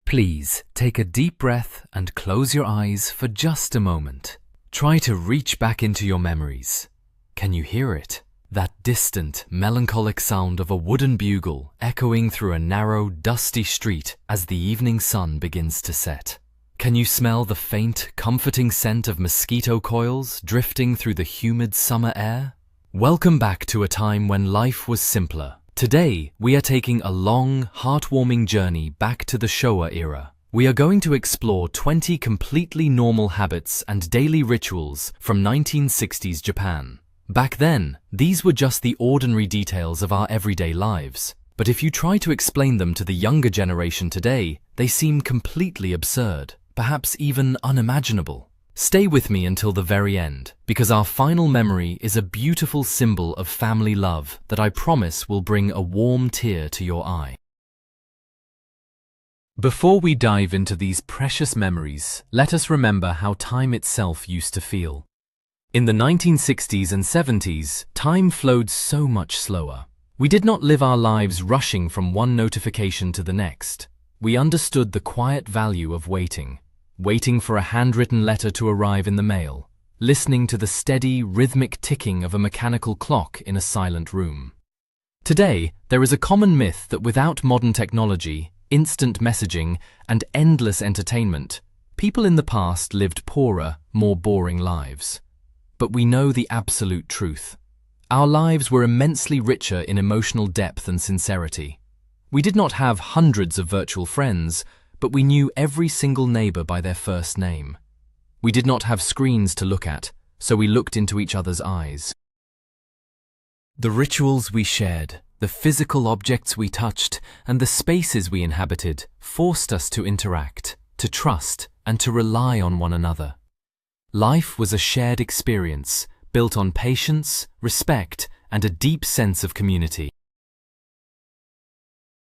Please take a deep breath and close your eyes for just a moment. Try to reach back into your memories. Can you hear it? That distant, melancholic sound of a wooden bugle echoing through a narrow, dusty street as the evening sun begins to set. Can you smell the faint, comforting scent of mosquito coils drifting through the humid summer air? Welcome back to a time when life was simpler. Today, we are taking a long, heartwarming journey back to the Showa era. We are going to explore 20 completely normal habits and daily rituals from 1960s Japan. Back then, these were just the ordinary details of our everyday lives. But if you try to explain them to the younger generation today, they seem completely absurd, perhaps even unimaginable. Stay with me until the very end, because our final memory is a beautiful symbol of family love that I promise will bring a warm tear to your eye. Before we dive into these precious memories, let us remember how time itself used to feel. In the 1960s and 70s, time flowed so much slower. We did not live our lives rushing from one notification to the next. We understood the quiet value of waiting for a handwritten letter to arrive in the mail, listening to the steady, rhythmic ticking of a mechanical clock in a silent room. Today, there is a common myth that without modern technology, instant messaging, and endless entertainment, people in the past lived poorer, more boring lives. But we know the absolute truth. Our lives were immensely richer in emotional depth and sincerity. We did not have hundreds of virtual friends, but we knew every single neighbor by their first name. We did not have screens to look at, so we looked into each other's eyes. The rituals we shared, the physical objects we touched, and the spaces we inhabited forced us to interact, to trust, and to rely on one another. Life was a shared experience, built on patience, respect, and a deep sense of community.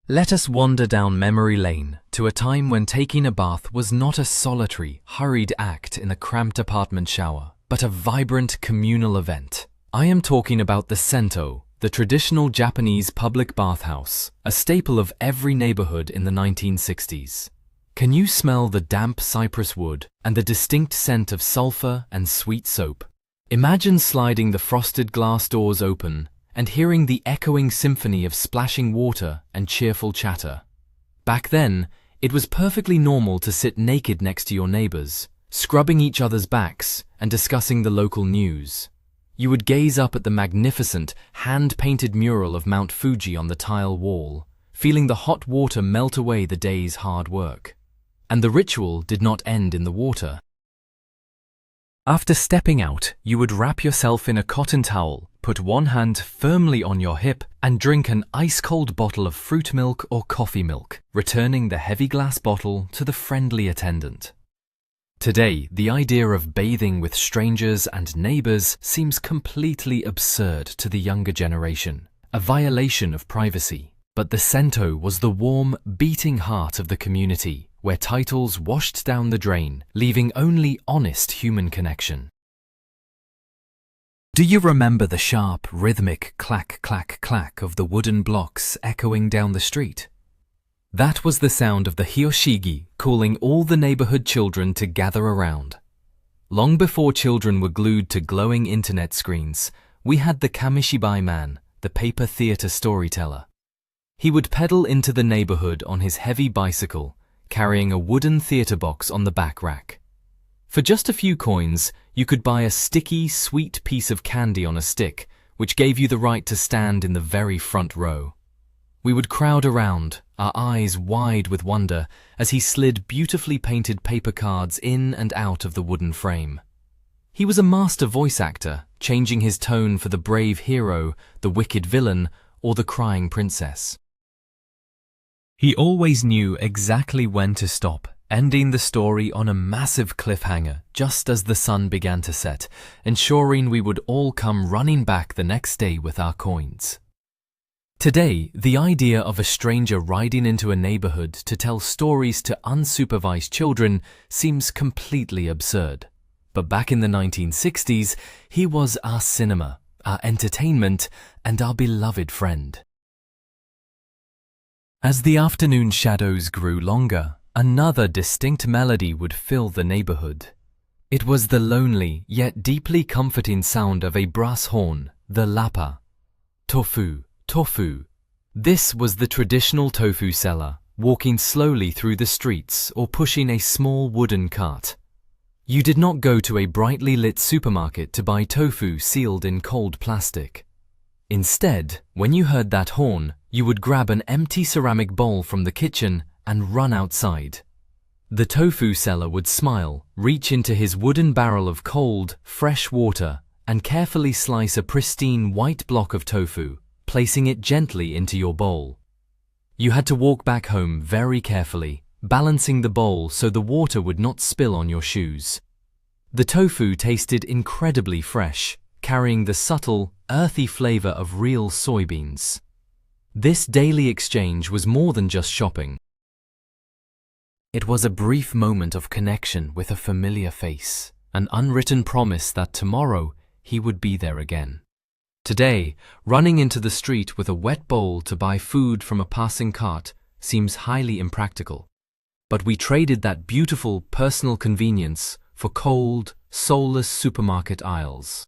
Let us wander down memory lane to a time when taking a bath was not a solitary, hurried act in a cramped apartment shower, but a vibrant communal event. I am talking about the sento, the traditional Japanese public bathhouse, a staple of every neighborhood in the 1960s. Can you smell the damp cypress wood and the distinct scent of sulfur and sweet soap? Imagine sliding the frosted glass doors open and hearing the echoing symphony of splashing water and cheerful chatter. Back then, it was perfectly normal to sit naked next to your neighbors, scrubbing each other's backs and discussing the local news. You would gaze up at the magnificent, hand-painted mural of Mount Fuji on the tile wall, feeling the hot water melt away the day's hard work. And the ritual did not end in the water. After stepping out, you would wrap yourself in a cotton towel, put one hand firmly on your hip, and drink an ice-cold bottle of fruit milk or coffee milk, returning the heavy glass bottle to the friendly attendant. Today, the idea of bathing with strangers and neighbors seems completely absurd to the younger generation, a violation of privacy. But the sento was the warm, beating heart of the community, where titles washed down the drain, leaving only honest human connection. Do you remember the sharp, rhythmic clack, clack, clack of the wooden blocks echoing down the street? That was the sound of the hyoshigi calling all the neighborhood children to gather around. Long before children were glued to glowing internet screens, we had the kamishibai man, the paper theater storyteller. He would pedal into the neighborhood on his heavy bicycle, carrying a wooden theater box on the back rack. For just a few coins, you could buy a sticky, sweet piece of candy on a stick, which gave you the right to stand in the very front row. We would crowd around, our eyes wide with wonder, as he slid beautifully painted paper cards in and out of the wooden frame. He was a master voice actor, changing his tone for the brave hero, the wicked villain, or the crying princess. He always knew exactly when to stop, ending the story on a massive cliffhanger just as the sun began to set, ensuring we would all come running back the next day with our coins. Today, the idea of a stranger riding into a neighborhood to tell stories to unsupervised children seems completely absurd. But back in the 1960s, he was our cinema, our entertainment, and our beloved friend. As the afternoon shadows grew longer, Another distinct melody would fill the neighborhood. It was the lonely yet deeply comforting sound of a brass horn, the lapa. Tofu, tofu. This was the traditional tofu seller, walking slowly through the streets or pushing a small wooden cart. You did not go to a brightly lit supermarket to buy tofu sealed in cold plastic. Instead, when you heard that horn, you would grab an empty ceramic bowl from the kitchen and run outside. The tofu seller would smile, reach into his wooden barrel of cold, fresh water, and carefully slice a pristine white block of tofu, placing it gently into your bowl. You had to walk back home very carefully, balancing the bowl so the water would not spill on your shoes. The tofu tasted incredibly fresh, carrying the subtle, earthy flavor of real soybeans. This daily exchange was more than just shopping. It was a brief moment of connection with a familiar face, an unwritten promise that tomorrow he would be there again. Today, running into the street with a wet bowl to buy food from a passing cart seems highly impractical. But we traded that beautiful personal convenience for cold, soulless supermarket aisles.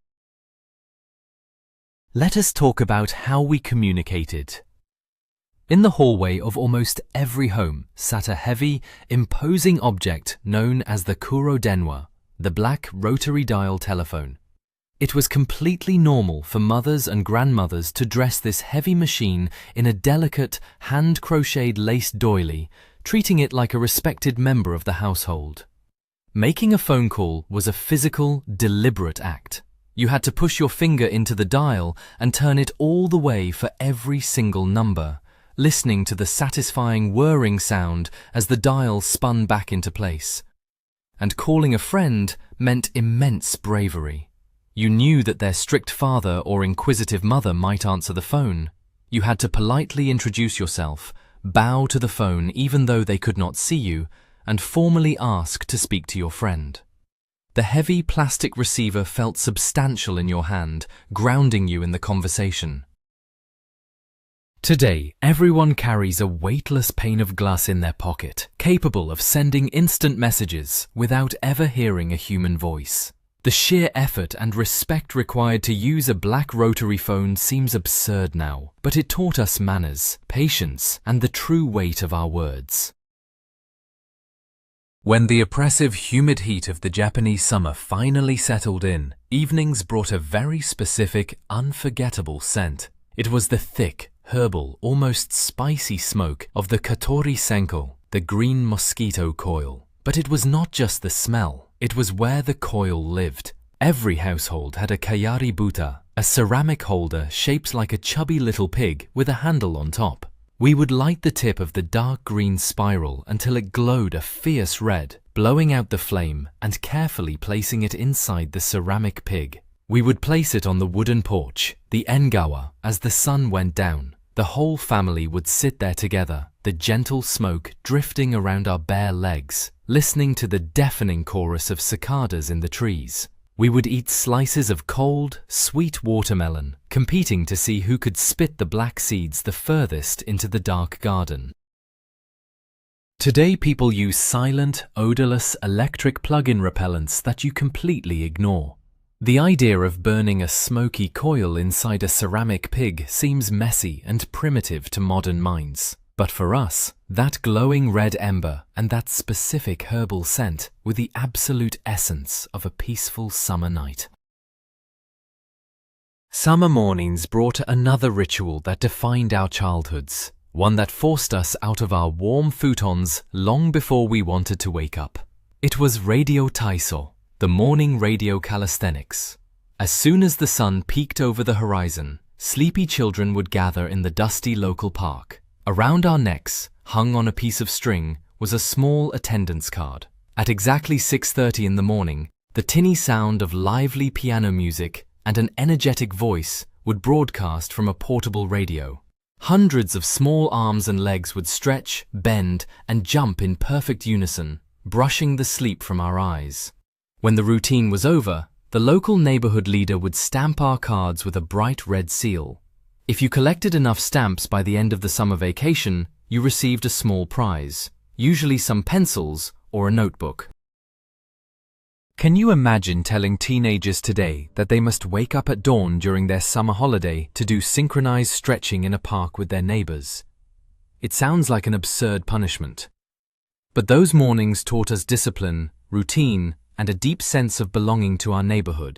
Let us talk about how we communicated. In the hallway of almost every home sat a heavy, imposing object known as the kuro denwa, the black rotary dial telephone. It was completely normal for mothers and grandmothers to dress this heavy machine in a delicate, hand-crocheted lace doily, treating it like a respected member of the household. Making a phone call was a physical, deliberate act. You had to push your finger into the dial and turn it all the way for every single number, listening to the satisfying whirring sound as the dial spun back into place. And calling a friend meant immense bravery. You knew that their strict father or inquisitive mother might answer the phone. You had to politely introduce yourself, bow to the phone even though they could not see you, and formally ask to speak to your friend. The heavy plastic receiver felt substantial in your hand, grounding you in the conversation. Today, everyone carries a weightless pane of glass in their pocket, capable of sending instant messages without ever hearing a human voice. The sheer effort and respect required to use a black rotary phone seems absurd now, but it taught us manners, patience, and the true weight of our words. When the oppressive, humid heat of the Japanese summer finally settled in, evenings brought a very specific, unforgettable scent. It was the thick, herbal, almost spicy smoke of the katori senko, the green mosquito coil. But it was not just the smell, it was where the coil lived. Every household had a kayari buta, a ceramic holder shaped like a chubby little pig with a handle on top. We would light the tip of the dark green spiral until it glowed a fierce red, blowing out the flame and carefully placing it inside the ceramic pig. We would place it on the wooden porch, the engawa, as the sun went down. The whole family would sit there together, the gentle smoke drifting around our bare legs, listening to the deafening chorus of cicadas in the trees. We would eat slices of cold, sweet watermelon, competing to see who could spit the black seeds the furthest into the dark garden. Today people use silent, odorless electric plug-in repellents that you completely ignore. The idea of burning a smoky coil inside a ceramic pig seems messy and primitive to modern minds. But for us, that glowing red ember and that specific herbal scent were the absolute essence of a peaceful summer night. Summer mornings brought another ritual that defined our childhoods, one that forced us out of our warm futons long before we wanted to wake up. It was radio taiso, the morning radio calisthenics. As soon as the sun peeked over the horizon, sleepy children would gather in the dusty local park. Around our necks, hung on a piece of string, was a small attendance card. At exactly 6:30 in the morning, the tinny sound of lively piano music and an energetic voice would broadcast from a portable radio. Hundreds of small arms and legs would stretch, bend, and jump in perfect unison, brushing the sleep from our eyes. When the routine was over, the local neighborhood leader would stamp our cards with a bright red seal. If you collected enough stamps by the end of the summer vacation, you received a small prize. usually some pencils or a notebook. Can you imagine telling teenagers today that they must wake up at dawn during their summer holiday to do synchronized stretching in a park with their neighbors? It sounds like an absurd punishment. But those mornings taught us discipline, routine, and a deep sense of belonging to our neighborhood.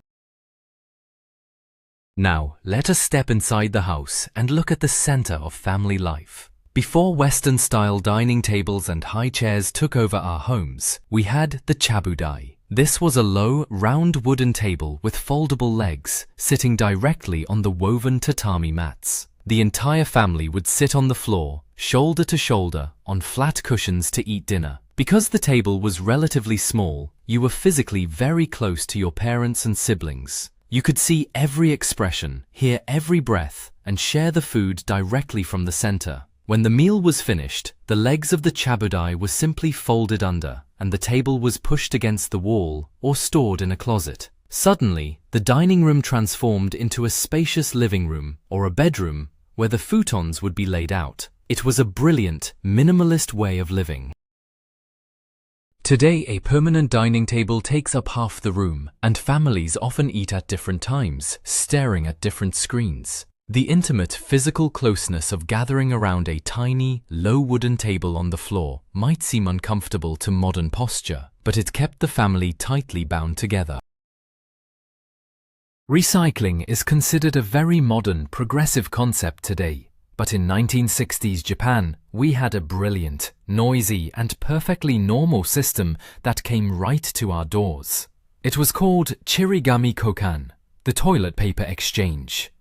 Now, let us step inside the house and look at the center of family life. Before Western-style dining tables and high chairs took over our homes, we had the chabudai. This was a low, round wooden table with foldable legs, sitting directly on the woven tatami mats. The entire family would sit on the floor, shoulder to shoulder, on flat cushions to eat dinner. Because the table was relatively small, you were physically very close to your parents and siblings. You could see every expression, hear every breath, and share the food directly from the center. When the meal was finished, the legs of the chabudai were simply folded under, and the table was pushed against the wall or stored in a closet. Suddenly, the dining room transformed into a spacious living room or a bedroom where the futons would be laid out. It was a brilliant, minimalist way of living. Today, a permanent dining table takes up half the room, and families often eat at different times, staring at different screens. The intimate physical closeness of gathering around a tiny, low wooden table on the floor might seem uncomfortable to modern posture, but it kept the family tightly bound together. Recycling is considered a very modern, progressive concept today, but in 1960s Japan, we had a brilliant, noisy, and perfectly normal system that came right to our doors. It was called Chirigami Kokan, the toilet paper exchange.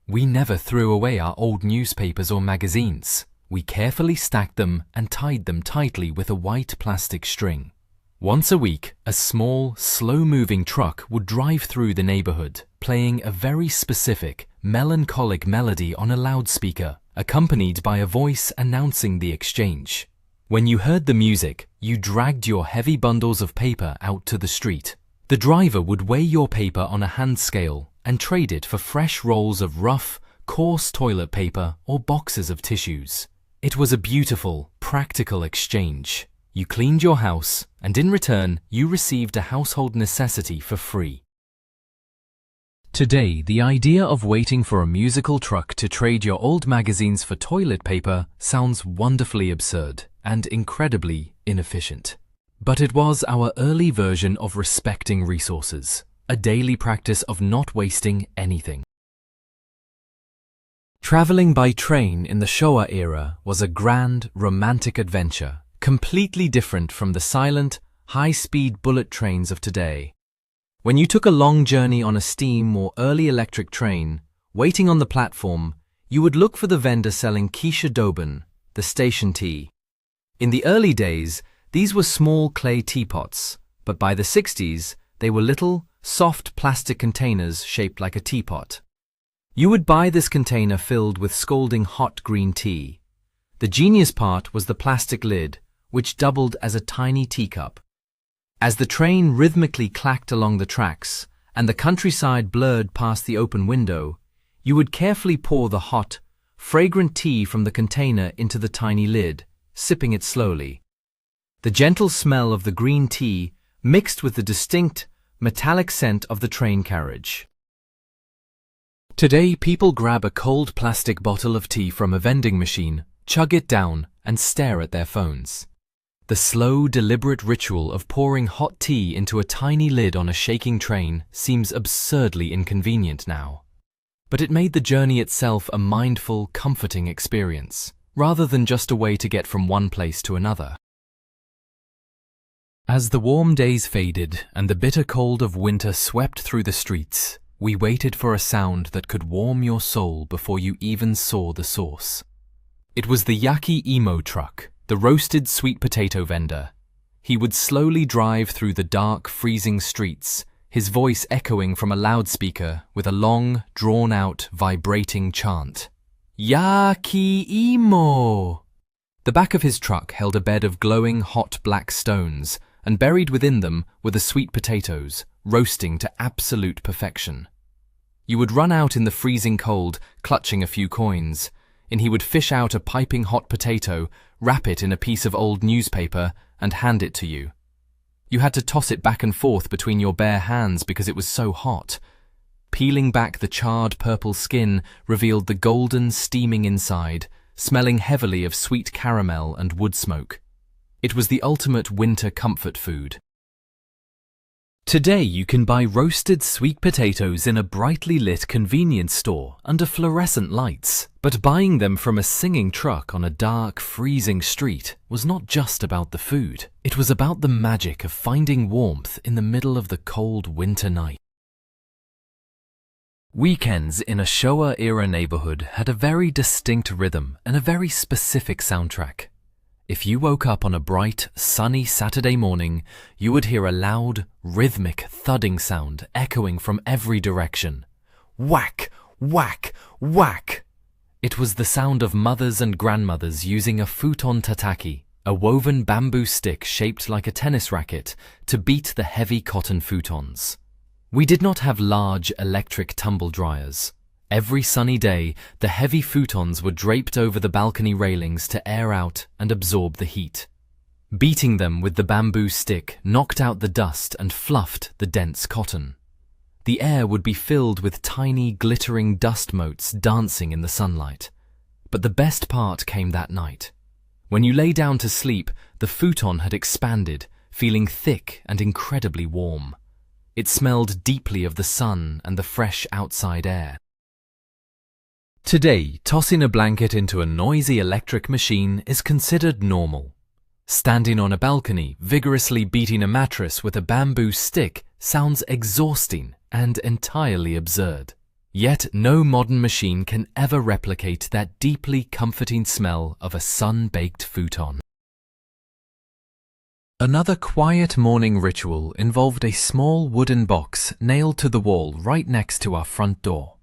We never threw away our old newspapers or magazines. We carefully stacked them and tied them tightly with a white plastic string. Once a week, a small, slow-moving truck would drive through the neighborhood, playing a very specific, melancholic melody on a loudspeaker, accompanied by a voice announcing the exchange. When you heard the music, you dragged your heavy bundles of paper out to the street. The driver would weigh your paper on a hand scale and trade it for fresh rolls of rough, coarse toilet paper or boxes of tissues. It was a beautiful, practical exchange. You cleaned your house, and in return, you received a household necessity for free. Today, the idea of waiting for a musical truck to trade your old magazines for toilet paper sounds wonderfully absurd and incredibly inefficient. But it was our early version of respecting resources, a daily practice of not wasting anything. Traveling by train in the Showa era was a grand, romantic adventure, completely different from the silent, high-speed bullet trains of today. When you took a long journey on a steam or early electric train, waiting on the platform, you would look for the vendor selling kisha doban, the station tea. In the early days, these were small clay teapots, but by the 60s, they were little, soft plastic containers shaped like a teapot. You would buy this container filled with scalding hot green tea. The genius part was the plastic lid, which doubled as a tiny teacup. As the train rhythmically clacked along the tracks and the countryside blurred past the open window, you would carefully pour the hot, fragrant tea from the container into the tiny lid, sipping it slowly. The gentle smell of the green tea mixed with the distinct, metallic scent of the train carriage. Today, people grab a cold plastic bottle of tea from a vending machine, chug it down, and stare at their phones. The slow, deliberate ritual of pouring hot tea into a tiny lid on a shaking train seems absurdly inconvenient now. But it made the journey itself a mindful, comforting experience, rather than just a way to get from one place to another. As the warm days faded and the bitter cold of winter swept through the streets, we waited for a sound that could warm your soul before you even saw the source. It was the yaki-imo truck, the roasted sweet potato vendor. He would slowly drive through the dark, freezing streets, his voice echoing from a loudspeaker with a long, drawn-out, vibrating chant. Yaki-imo! The back of his truck held a bed of glowing, hot black stones, and buried within them were the sweet potatoes, roasting to absolute perfection. You would run out in the freezing cold, clutching a few coins. and he would fish out a piping hot potato, wrap it in a piece of old newspaper, and hand it to you. You had to toss it back and forth between your bare hands because it was so hot. Peeling back the charred purple skin revealed the golden, steaming inside, smelling heavily of sweet caramel and wood smoke. It was the ultimate winter comfort food. Today you can buy roasted sweet potatoes in a brightly lit convenience store under fluorescent lights, but buying them from a singing truck on a dark, freezing street was not just about the food. It was about the magic of finding warmth in the middle of the cold winter night. Weekends in a Showa-era neighborhood had a very distinct rhythm and a very specific soundtrack. If you woke up on a bright, sunny Saturday morning, you would hear a loud, rhythmic thudding sound echoing from every direction. Whack, whack, whack! It was the sound of mothers and grandmothers using a futon tataki, a woven bamboo stick shaped like a tennis racket, to beat the heavy cotton futons. We did not have large electric tumble dryers. Every sunny day, the heavy futons were draped over the balcony railings to air out and absorb the heat. Beating them with the bamboo stick knocked out the dust and fluffed the dense cotton. The air would be filled with tiny, glittering dust motes dancing in the sunlight. But the best part came that night. When you lay down to sleep, the futon had expanded, feeling thick and incredibly warm. It smelled deeply of the sun and the fresh outside air. Today, tossing a blanket into a noisy electric machine is considered normal. Standing on a balcony, vigorously beating a mattress with a bamboo stick sounds exhausting and entirely absurd. Yet no modern machine can ever replicate that deeply comforting smell of a sun-baked futon. Another quiet morning ritual involved a small wooden box nailed to the wall right next to our front door.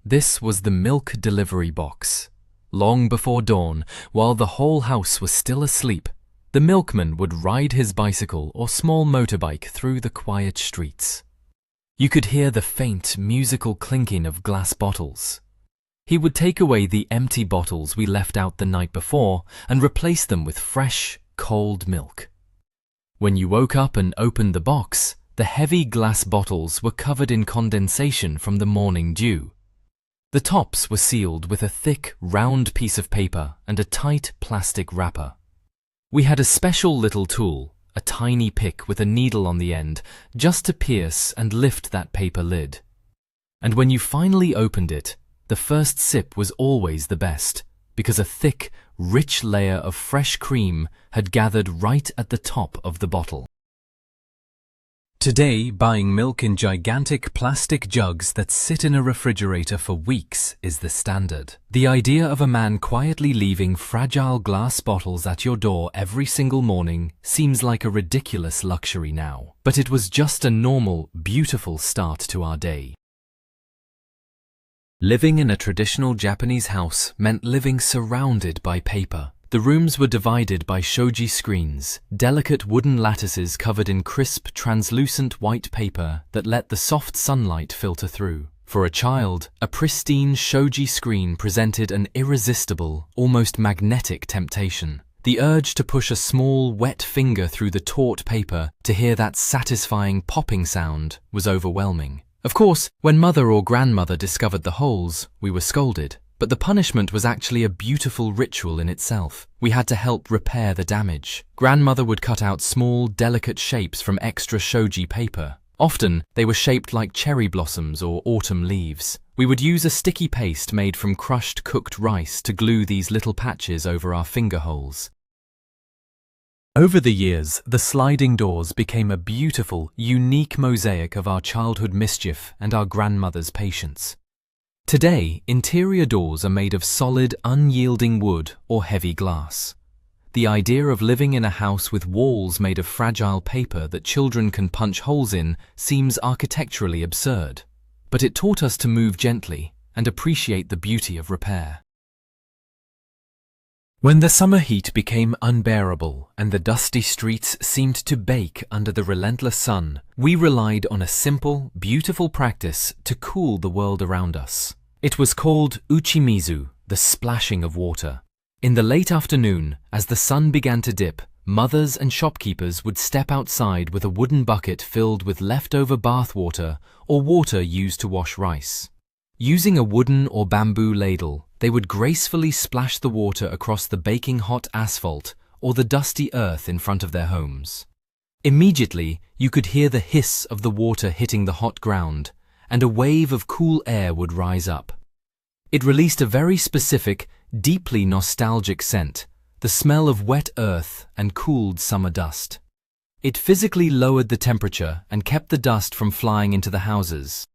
This was the milk delivery box. Long before dawn, while the whole house was still asleep, the milkman would ride his bicycle or small motorbike through the quiet streets. You could hear the faint, musical clinking of glass bottles. He would take away the empty bottles we left out the night before and replace them with fresh, cold milk. When you woke up and opened the box, the heavy glass bottles were covered in condensation from the morning dew. The tops were sealed with a thick, round piece of paper and a tight plastic wrapper. We had a special little tool, a tiny pick with a needle on the end, just to pierce and lift that paper lid. And when you finally opened it, the first sip was always the best, because a thick, rich layer of fresh cream had gathered right at the top of the bottle. Today, buying milk in gigantic plastic jugs that sit in a refrigerator for weeks is the standard. The idea of a man quietly leaving fragile glass bottles at your door every single morning seems like a ridiculous luxury now. But it was just a normal, beautiful start to our day. Living in a traditional Japanese house meant living surrounded by paper. The rooms were divided by shoji screens, delicate wooden lattices covered in crisp, translucent white paper that let the soft sunlight filter through. For a child, a pristine shoji screen presented an irresistible, almost magnetic temptation. The urge to push a small, wet finger through the taut paper to hear that satisfying popping sound was overwhelming. Of course, when mother or grandmother discovered the holes, we were scolded. But the punishment was actually a beautiful ritual in itself. We had to help repair the damage. Grandmother would cut out small, delicate shapes from extra shoji paper. Often, they were shaped like cherry blossoms or autumn leaves. We would use a sticky paste made from crushed cooked rice to glue these little patches over our finger holes. Over the years, the sliding doors became a beautiful, unique mosaic of our childhood mischief and our grandmother's patience. Today, interior doors are made of solid, unyielding wood or heavy glass. The idea of living in a house with walls made of fragile paper that children can punch holes in seems architecturally absurd. But it taught us to move gently and appreciate the beauty of repair. When the summer heat became unbearable and the dusty streets seemed to bake under the relentless sun, we relied on a simple, beautiful practice to cool the world around us. It was called uchimizu, the splashing of water. In the late afternoon, as the sun began to dip, mothers and shopkeepers would step outside with a wooden bucket filled with leftover bath water or water used to wash rice. Using a wooden or bamboo ladle, they would gracefully splash the water across the baking hot asphalt or the dusty earth in front of their homes. Immediately, you could hear the hiss of the water hitting the hot ground, and a wave of cool air would rise up. It released a very specific, deeply nostalgic scent, the smell of wet earth and cooled summer dust. It physically lowered the temperature and kept the dust from flying into the houses.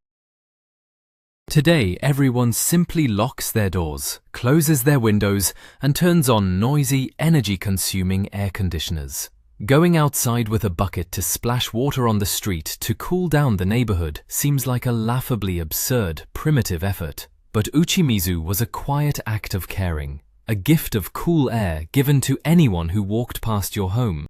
Today, everyone simply locks their doors, closes their windows, and turns on noisy, energy-consuming air conditioners. Going outside with a bucket to splash water on the street to cool down the neighborhood seems like a laughably absurd, primitive effort. But uchimizu was a quiet act of caring, a gift of cool air given to anyone who walked past your home.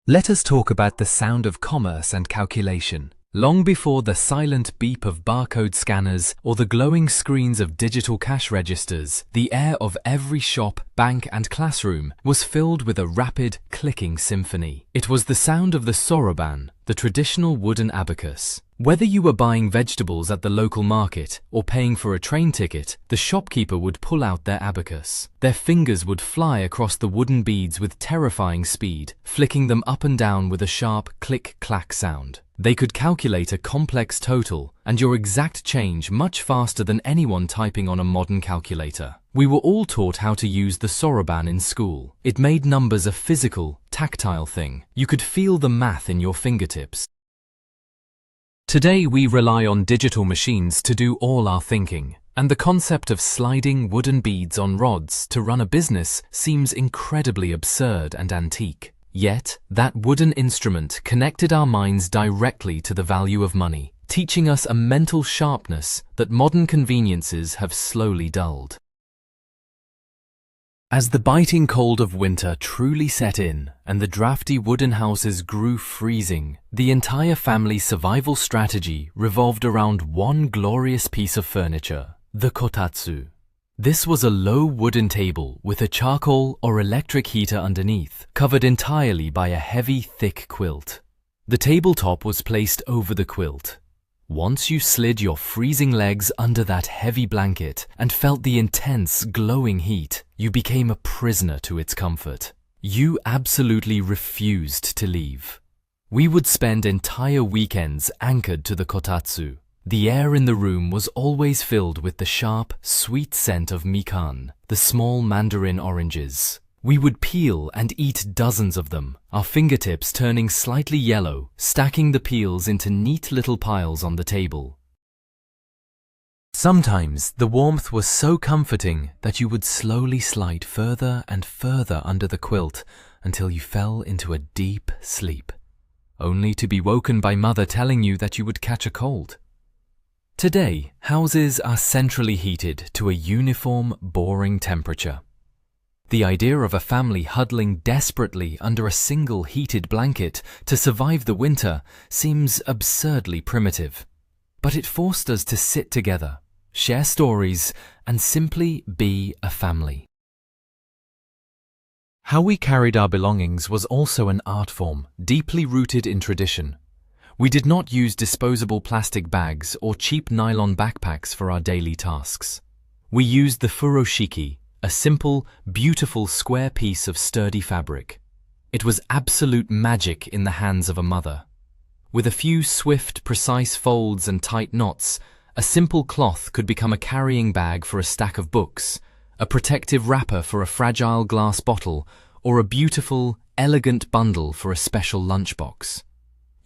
Let us talk about the sound of commerce and calculation. Long before the silent beep of barcode scanners or the glowing screens of digital cash registers, the air of every shop, bank and classroom was filled with a rapid, clicking symphony. It was the sound of the soroban, the traditional wooden abacus. Whether you were buying vegetables at the local market or paying for a train ticket, the shopkeeper would pull out their abacus. Their fingers would fly across the wooden beads with terrifying speed, flicking them up and down with a sharp click-clack sound. They could calculate a complex total and your exact change much faster than anyone typing on a modern calculator. We were all taught how to use the soroban in school. It made numbers a physical, tactile thing. You could feel the math in your fingertips. Today we rely on digital machines to do all our thinking, and the concept of sliding wooden beads on rods to run a business seems incredibly absurd and antique. Yet, that wooden instrument connected our minds directly to the value of money, teaching us a mental sharpness that modern conveniences have slowly dulled. As the biting cold of winter truly set in and the drafty wooden houses grew freezing, the entire family's survival strategy revolved around one glorious piece of furniture, the kotatsu. This was a low wooden table with a charcoal or electric heater underneath, covered entirely by a heavy, thick quilt. The tabletop was placed over the quilt. Once you slid your freezing legs under that heavy blanket and felt the intense, glowing heat, you became a prisoner to its comfort. You absolutely refused to leave. We would spend entire weekends anchored to the kotatsu. The air in the room was always filled with the sharp, sweet scent of mikan, the small mandarin oranges. We would peel and eat dozens of them, our fingertips turning slightly yellow, stacking the peels into neat little piles on the table. Sometimes the warmth was so comforting that you would slowly slide further and further under the quilt until you fell into a deep sleep, only to be woken by mother telling you that you would catch a cold. Today, houses are centrally heated to a uniform, boring temperature. The idea of a family huddling desperately under a single heated blanket to survive the winter seems absurdly primitive. But it forced us to sit together, share stories, and simply be a family. How we carried our belongings was also an art form, deeply rooted in tradition. We did not use disposable plastic bags or cheap nylon backpacks for our daily tasks. We used the furoshiki, a simple, beautiful square piece of sturdy fabric. It was absolute magic in the hands of a mother. With a few swift, precise folds and tight knots, a simple cloth could become a carrying bag for a stack of books, a protective wrapper for a fragile glass bottle, or a beautiful, elegant bundle for a special lunchbox.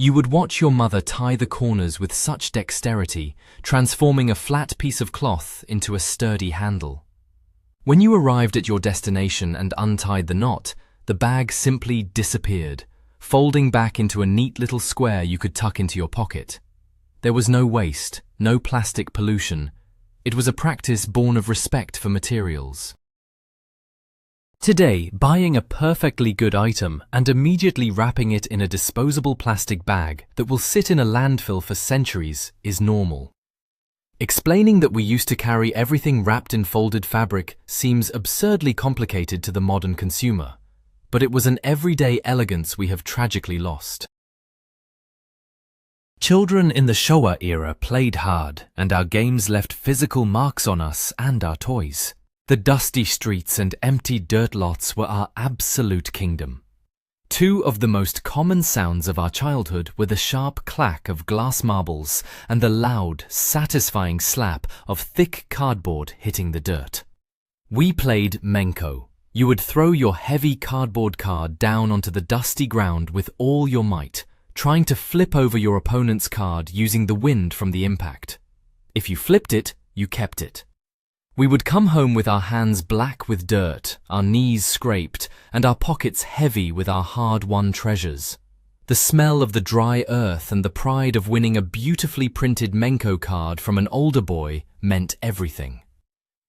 You would watch your mother tie the corners with such dexterity, transforming a flat piece of cloth into a sturdy handle. When you arrived at your destination and untied the knot, the bag simply disappeared, folding back into a neat little square you could tuck into your pocket. There was no waste, no plastic pollution. It was a practice born of respect for materials. Today, buying a perfectly good item and immediately wrapping it in a disposable plastic bag that will sit in a landfill for centuries is normal. Explaining that we used to carry everything wrapped in folded fabric seems absurdly complicated to the modern consumer, but it was an everyday elegance we have tragically lost. Children in the Showa era played hard, and our games left physical marks on us and our toys. The dusty streets and empty dirt lots were our absolute kingdom. Two of the most common sounds of our childhood were the sharp clack of glass marbles and the loud, satisfying slap of thick cardboard hitting the dirt. We played Menko. You would throw your heavy cardboard card down onto the dusty ground with all your might, trying to flip over your opponent's card using the wind from the impact. If you flipped it, you kept it. We would come home with our hands black with dirt, our knees scraped, and our pockets heavy with our hard-won treasures. The smell of the dry earth and the pride of winning a beautifully printed Menko card from an older boy meant everything.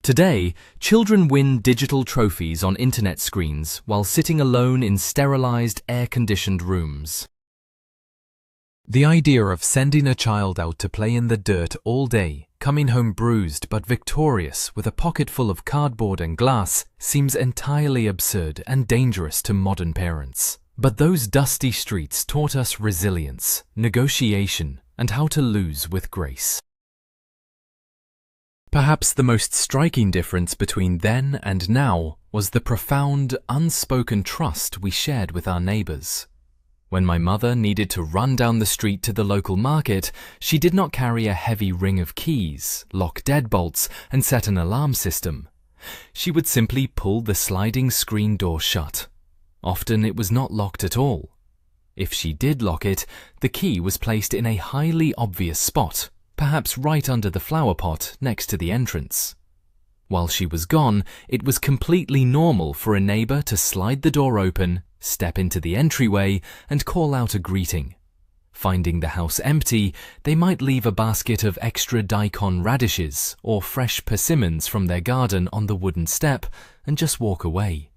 Today, children win digital trophies on internet screens while sitting alone in sterilized, air-conditioned rooms. The idea of sending a child out to play in the dirt all day, coming home bruised but victorious with a pocket full of cardboard and glass, seems entirely absurd and dangerous to modern parents. But those dusty streets taught us resilience, negotiation, and how to lose with grace. Perhaps the most striking difference between then and now was the profound, unspoken trust we shared with our neighbors. When my mother needed to run down the street to the local market, she did not carry a heavy ring of keys, lock deadbolts, and set an alarm system. She would simply pull the sliding screen door shut. Often it was not locked at all. If she did lock it, the key was placed in a highly obvious spot, perhaps right under the flower pot next to the entrance. While she was gone, it was completely normal for a neighbor to slide the door open, step into the entryway, and call out a greeting. Finding the house empty, they might leave a basket of extra daikon radishes or fresh persimmons from their garden on the wooden step and just walk away.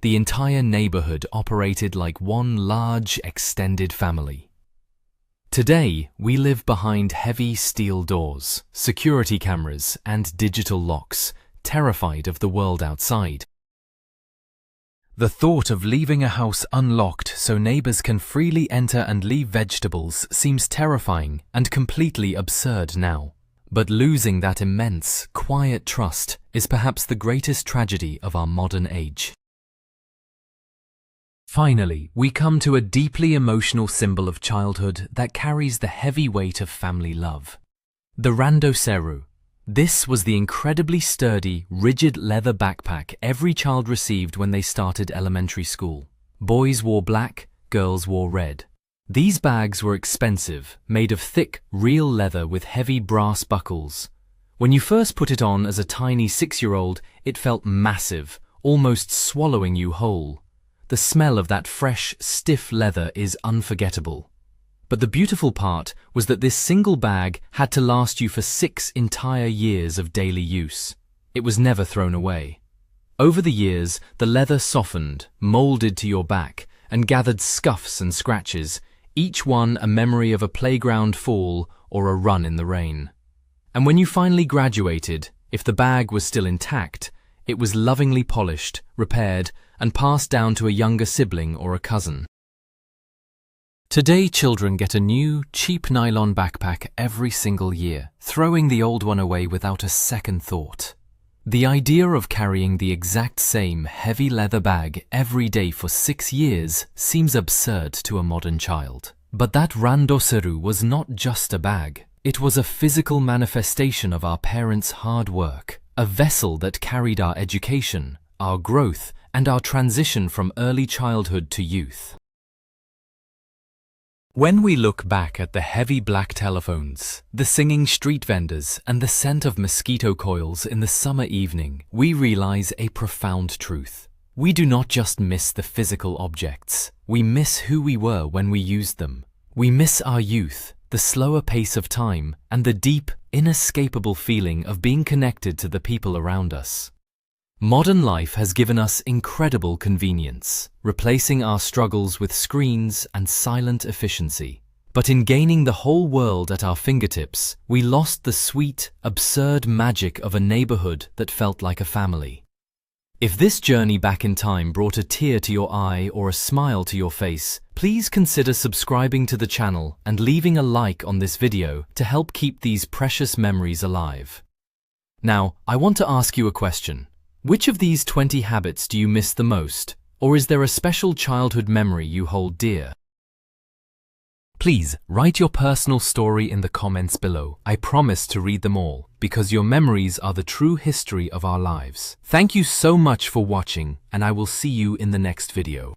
The entire neighborhood operated like one large, extended family. Today, we live behind heavy steel doors, security cameras, and digital locks, terrified of the world outside. The thought of leaving a house unlocked so neighbors can freely enter and leave vegetables seems terrifying and completely absurd now. But losing that immense, quiet trust is perhaps the greatest tragedy of our modern age. Finally, we come to a deeply emotional symbol of childhood that carries the heavy weight of family love. The randoseru. This was the incredibly sturdy, rigid leather backpack every child received when they started elementary school. Boys wore black, girls wore red. These bags were expensive, made of thick, real leather with heavy brass buckles. When you first put it on as a tiny 6-year-old, it felt massive, almost swallowing you whole. The smell of that fresh, stiff leather is unforgettable. But the beautiful part was that this single bag had to last you for 6 entire years of daily use. It was never thrown away. Over the years, the leather softened, molded to your back, and gathered scuffs and scratches, each one a memory of a playground fall or a run in the rain. And when you finally graduated, if the bag was still intact, it was lovingly polished, repaired, and passed down to a younger sibling or a cousin. Today, children get a new, cheap nylon backpack every single year, throwing the old one away without a second thought. The idea of carrying the exact same heavy leather bag every day for 6 years seems absurd to a modern child. But that randoseru was not just a bag. It was a physical manifestation of our parents' hard work, a vessel that carried our education, our growth, and our transition from early childhood to youth. When we look back at the heavy black telephones, the singing street vendors, and the scent of mosquito coils in the summer evening, we realize a profound truth. We do not just miss the physical objects. We miss who we were when we used them. We miss our youth, the slower pace of time, and the deep, inescapable feeling of being connected to the people around us. Modern life has given us incredible convenience, replacing our struggles with screens and silent efficiency. But in gaining the whole world at our fingertips, we lost the sweet, absurd magic of a neighborhood that felt like a family. If this journey back in time brought a tear to your eye or a smile to your face, please consider subscribing to the channel and leaving a like on this video to help keep these precious memories alive. Now, I want to ask you a question. Which of these 20 habits do you miss the most? Or is there a special childhood memory you hold dear? Please write your personal story in the comments below. I promise to read them all, because your memories are the true history of our lives. Thank you so much for watching, and I will see you in the next video.